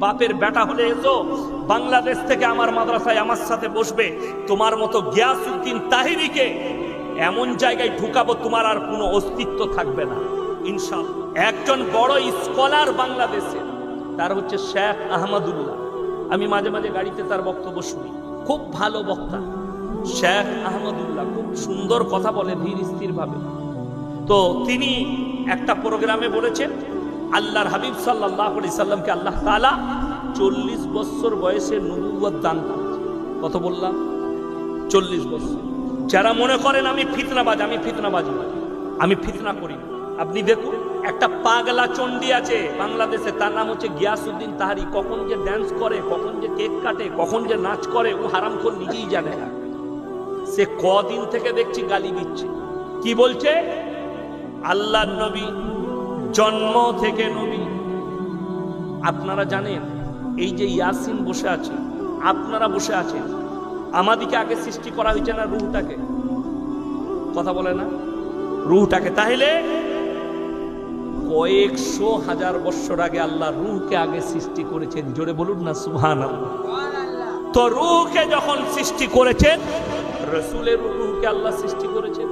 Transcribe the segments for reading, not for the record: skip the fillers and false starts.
বাপের বেটা হলে এসো, বাংলাদেশ থেকে আমার মাদ্রাসায় আমার সাথে বসবে, তোমার মতো গিয়াসউদ্দিন তাহিরিকে এমন জায়গায় ঢুকাবো তোমার আর কোনো অস্তিত্ব থাকবে না ইনশাআল্লাহ। একজন বড় স্কলার বাংলাদেশে, তার হচ্ছে শেখ আহমদুল্লাহ। আমি মাঝে মাঝে গাড়িতে তার বক্তব্য শুনি, খুব ভালো বক্তা শেখ আহমদুল্লাহ, খুব সুন্দর কথা বলে ধীর স্থির ভাবে। তো তিনি একটা প্রোগ্রামে বলেছেন আল্লাহর হাবিব সাল্লাল্লাহু আলাইহি সাল্লামকে আল্লাহ তাআলা 40 বছর বয়সে নবুয়ত দান করেছেন। কত বললাম? 40 বছর। যারা মনে করেন আমি ফিতনাবাজ, আমি ফিতনাবাজি না, আমি ফিতনা করি না। আপনি দেখুন, একটা পাগলা চণ্ডী আছে বাংলাদেশে, তার নাম হচ্ছে গিয়াসউদ্দিন তাহারি। কখন যে ড্যান্স করে, কখন যে কেক কাটে, কখন যে নাচ করে, ও হারামখোর নিজেই জানে না। সে কদিন থেকে দেখছি গালি দিচ্ছে। কি বলছে? আল্লাহর নবী, জন্ম থেকে নবী। আপনারা জানেন এই যে ইয়াসিন বসে আছে, আপনারা বসে আছেন, আমাদিকে আগে সৃষ্টি করা হয়েছে না রূহটাকে? কথা বলে না? রূহটাকে। তাহলে কয়েকশো হাজার বছর আগে আল্লাহ রূহকে আগে সৃষ্টি করেছেন। জোরে বলুন না সুবহানাল্লাহ। তো রূহকে যখন সৃষ্টি করেছেন, রাসূলের রূহকে আল্লাহ সৃষ্টি করেছেন,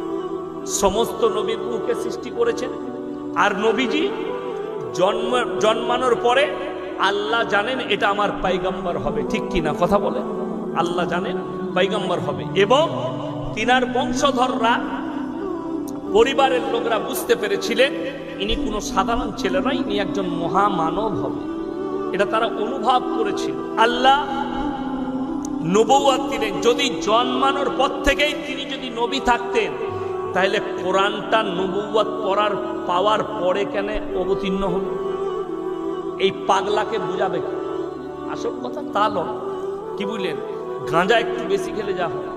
সমস্ত নবীর রূহকে সৃষ্টি করেছেন। আর নবীজি জন্মানোর পরে আল্লাহ জানেন এটা আমার পয়গম্বর হবে, ঠিক কিনা? কথা বলে। আল্লাহ জানেন পয়গম্বর হবে, এবং তিনার বংশধররা, পরিবারের লোকরা বুঝতে পেরেছিলেন ইনি কোনো সাধারণ ছেলে নয়, ইনি একজন মহামানব হবে। এটা তারা অনুভব করেছিল। আল্লাহ নবুয়ত দিলেন। যদি জন্মানোর পর থেকেই তিনি যদি নবী থাকতেন, তাহলে কোরআনটা নবুয়ত পড়ার পাওয়ার পরে কেন অবতীর্ণ হল? এই পাগলাকে বুঝাবে কি? আসল কথা তা নয়। কি বুঝলেন? গাঁজা একটু বেশি খেলে যা হয়,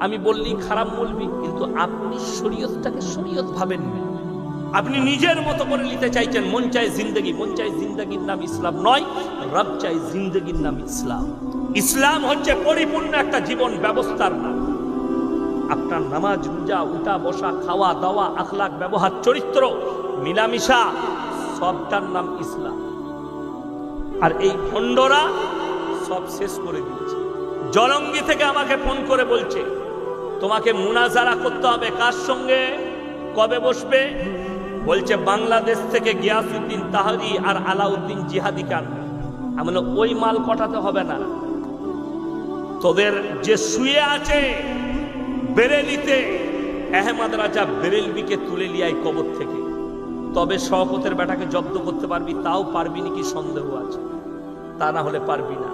আমি বললি খারাপ বলবি, কিন্তু আপনি শরীয়তটাকে শরীয়ত ভাবেন না। আপনি নিজের মতো করে নিতে চাইছেন। মন চাই জিন্দগি, মন চাই জিন্দগির নাম ইসলাম নয়, রব চাই জিন্দগির নাম ইসলাম। ইসলাম হচ্ছে পরিপূর্ণ একটা জীবন ব্যবস্থার নাম। আপনার নামাজ, রোজা, উঠা বসা, খাওয়া দাওয়া, আখলাক, ব্যবহার, চরিত্র, মিলামিশা, সবটার নাম ইসলাম। আর এই ভণ্ডরা সব শেষ করে দিয়েছে। জলঙ্গি থেকে আমাকে ফোন করে বলছে তোমাকে মুনাজারা করতে হবে। কার সঙ্গে? কবে বসবে? বলছে বাংলাদেশ থেকে গিয়াসউদ্দিন তাহারি আর আলাউদ্দিন জিহাদি খান। আমি বললাম ওই মাল কটাতে হবে না, তোদের যে শুয়ে আছে বেরেলিতে, আহমদ রাজা বেরেলভিকে তুলে লিয়াই কবর থেকে, তবে শওকতের বেটাকে জব্দ করতে পারবি। তাও পারবি নাকি সন্দেহ আছে, তা না হলে পারবি না।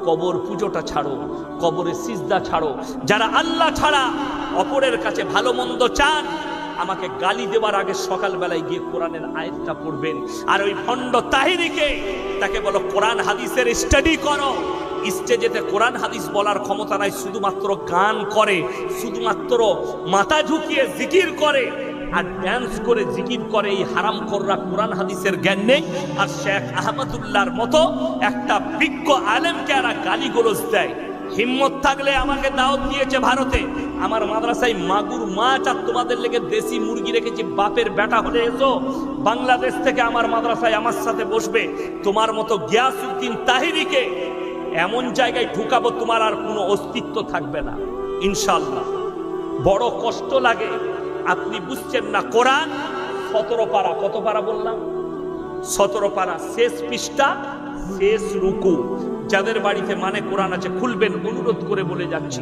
কবর পুজোটা ছাড়ো, কবরে সিজদা ছাড়ো। যারা আল্লাহ ছাড়া অপরের কাছে ভালো মন্দ চান, আমাকে গালি দেওয়ার আগে সকালবেলায় গিয়ে কোরআনের আয়াতটা পড়বেন। আর ওই ভণ্ড তাহিরিকে, তাকে বলো কোরআন হাদিসের স্টাডি করো। স্টেজেতে কোরআন হাদিস বলার ক্ষমতা নাই, শুধুমাত্র গান করে, শুধুমাত্র মাথা ঝুঁকিয়ে জিকির করে আর ড্যান্স করে জিকির করে। এই হারামখোররা কোরআন হাদিসের জ্ঞান নেই। আর শেখ আহমদুল্লাহর মতো একটা বিজ্ঞ আলেমকে এরা গালিগালাজ দেয়। হিম্মত থাকলে আমাকে দাওয়াত দিয়েছে ভারতে, আমার মাদ্রাসায় মাগুর মাছ আর তোমাদের লেগে দেশি মুরগি রেখেছি। বাপের বেটা হলে এসো, বাংলাদেশ থেকে আমার মাদ্রাসায় আমার সাথে বসবে, তোমার মতো গিয়াসউদ্দিন তাহিরিকে এমন জায়গায় ঢুকাবো তোমার আর কোনো অস্তিত্ব থাকবে না ইনশাআল্লাহ। বড় কষ্ট লাগে, আপনি বুঝছেন না। কোরআন 17 পারা, কত পারা বললাম? 17 পারা, শেষ পৃষ্ঠা, শেষ রুকু। যাদের বাড়িতে মানে কোরআন আছে খুলবেন, অনুরোধ করে বলে যাচ্ছি।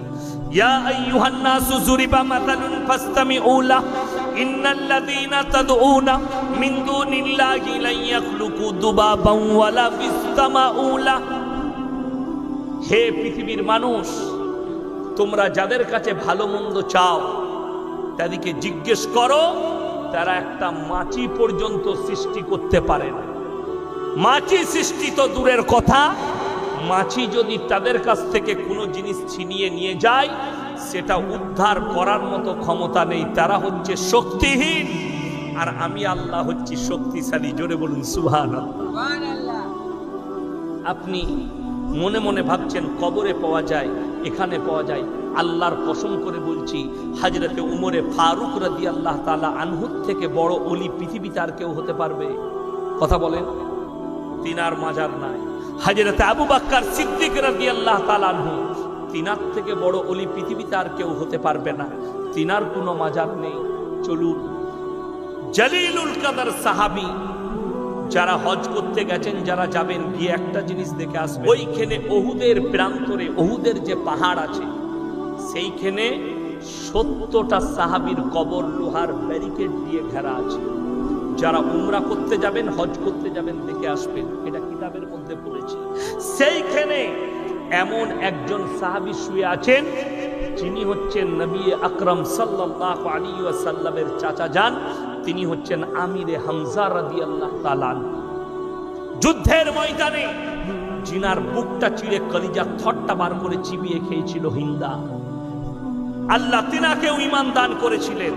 ইয়া আইয়ুহান নাসু যুরিবা মাতালুন ফাসতামিউ লাহু ইন্নাল্লাযীনা তাদউনা মিন দুনিল্লাহি লা ইয়াখলুকু দুবাবান ওয়ালা বিসতামাউ লাহু। হে পৃথিবীর মানুষ, তোমরা যাদের কাছে ভালো মন্দ চাও তাদেরকে জিজ্ঞেস করো, তারা একটা মাছি পর্যন্ত সৃষ্টি করতে পারে না। মাছি সৃষ্টি তো দূরের কথা, মাছি যদি তাদের কাছ থেকে কোনো জিনিস ছিনিয়ে নিয়ে যায়, সেটা উদ্ধার করার মতো ক্ষমতা নেই। তারা হচ্ছে শক্তিহীন, আর আমি আল্লাহ হচ্ছি শক্তিশালী। জোরে বলুন সুবহানাল্লাহ। আপনি মনে মনে ভাবছেন কবরে পাওয়া যায়, এখানে পাওয়া যায়। আল্লাহর কসম করে বলছি, হযরতে উমরে ফারুক রাদিয়াল্লাহু তাআলা আনহু থেকে বড় ওলি পৃথিবীতে আর কেউ হতে পারবে? কথা বলেন। তিনার মাজার নাই। হযরত আবু বকর সিদ্দিক রাদিয়াল্লাহু তাআলা আনহু, তিনার থেকে বড় ওলি পৃথিবীতে আর কেউ হতে পারবে না, তিনার কোনো মাজার নেই। চলুন, জলিলুল কদর সাহাবী যারা হজ করতে গেছেন, যারা যাবেন, গিয়ে একটা জিনিস দেখে আসবেন। ওইখানে উহুদের প্রান্তরে, উহুদের যে পাহাড় আছে সেইখানে 70টা সাহাবীর কবর লোহার ব্যারিকেড দিয়ে ঘেরা আছে। যারা উমরা করতে যাবেন, হজ করতে যাবেন, দেখে আসবেন, এটা কিতাবের মধ্যে পড়েছি। সেইখানে এমন একজন সাহাবী শুয়ে আছেন যিনি হচ্ছেন নবী আকরাম সাল্লাল্লাহু আলাইহি ওয়াসাল্লামের চাচা যান, তিনি হচ্ছেন আমিরে হামজা রাদিয়াল্লাহু তাআলা। যুদ্ধের ময়দানে জিনার বুকটা চিড়ে কলিজা থরটা বার করে চিবিয়ে খেয়েছিল হিন্দা, আল্লাহ তিনাকেও ঈমান দান করেছিলেন।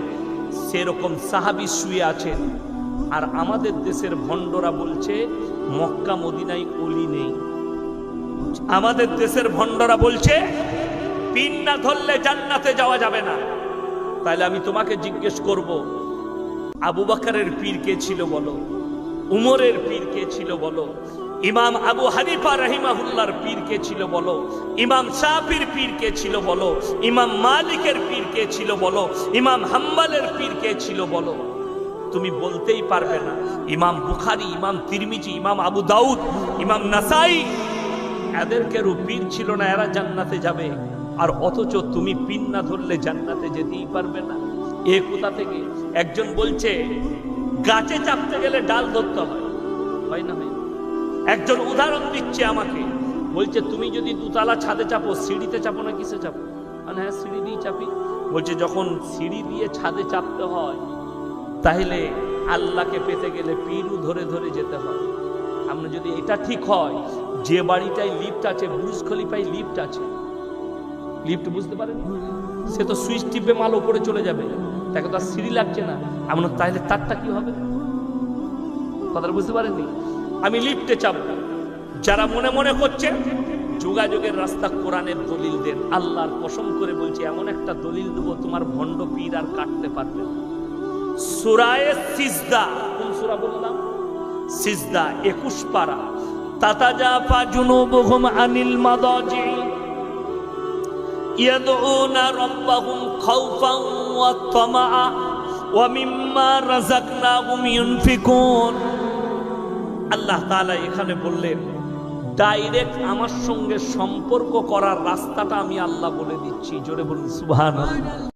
সেরকম সাহাবী শুয়ে আছেন। আর আমাদের দেশের ভণ্ডরা বলছে মক্কা মদিনায় ওলি নেই। আমাদের দেশের ভণ্ডরা বলছে পীর না ধরলে জান্নাতে যাওয়া যাবে না। তাহলে আমি তোমাকে জিজ্ঞেস করব, আবু বকরের পীর কে ছিল বলো? উমরের পীর কে ছিল বলো? ইমাম আবু হানিফা রাহিমাহুল্লাহর পীর কে ছিল বলো? ইমাম শাফির পীর কে ছিল বলো? ইমাম মালিকের পীর কে ছিল বলো? ইমাম হাম্বলের পীর কে ছিল বলো? তুমি বলতেই পারবে না। ইমাম বুখারী, ইমাম তিরমিজি, ইমাম আবু দাউদ, ইমাম নাসাই, এদেরকে পীর ছিল না, এরা জান্নাতে যাবে। আর অথচ তুমি পীর না ধরলে জান্নাতে যেতেই পারবে না। এ কোথা থেকে? একজন বলছে গাছে চাপতে গেলে ডাল ধরতে হয়, হয় না? হয়। একজন উদাহরণ দিচ্ছে আমাকে, বলছে তুমি যদি দুতলা ছাদে চাপো, সিঁড়িতে চাপো না কিসে চাপো? হ্যাঁ, সিঁড়ি দিয়ে চাপি। বলছে যখন সিঁড়ি দিয়ে ছাদে চাপতে হয়, তাহলে আল্লাহকে পেতে গেলে পীরু ধরে ধরে যেতে হয়। আমরা যদি এটা ঠিক হয়, যে বাড়িটায় লিফট আছে, বুর্জ খলিফায় লিফট আছে, লিফট বুঝতে পারেন, সে তো সুইচ টিপে মাল উপরে চলে যাবে, তাকে তো আর সিঁড়ি লাগছে না। এমন তাহলে তারটা কি হবে? কথাটা বুঝতে পারেননি? আমি লিফটে চাপব। যারা মনে মনে করছে যোগাযোগের রাস্তা, কোরআনের দলিল দেন। আল্লাহর কসম করে বলছি, এমন একটা দলিল দেবো তোমার ভণ্ড পীর আর কাটতে পারবে না। সূরায়ে সিজদা, কোন সূরা বললাম? সিজদা 21 পারা। তাতাজাফা জুনুবুহুম আনিল মাদাজি ইয়াদউনা রাব্বাহুম খাউফান ওয়া তামাআ ওয়া মিম্মা রাযাকনাহুম ইউনফিকুন। আল্লাহ তাআলা এখানে বললেন, ডাইরেক্ট আমার সঙ্গে সম্পর্ক করার রাস্তাটা আমি আল্লাহ বলে দিচ্ছি। জোরে বলুন সুবহানাল্লাহ।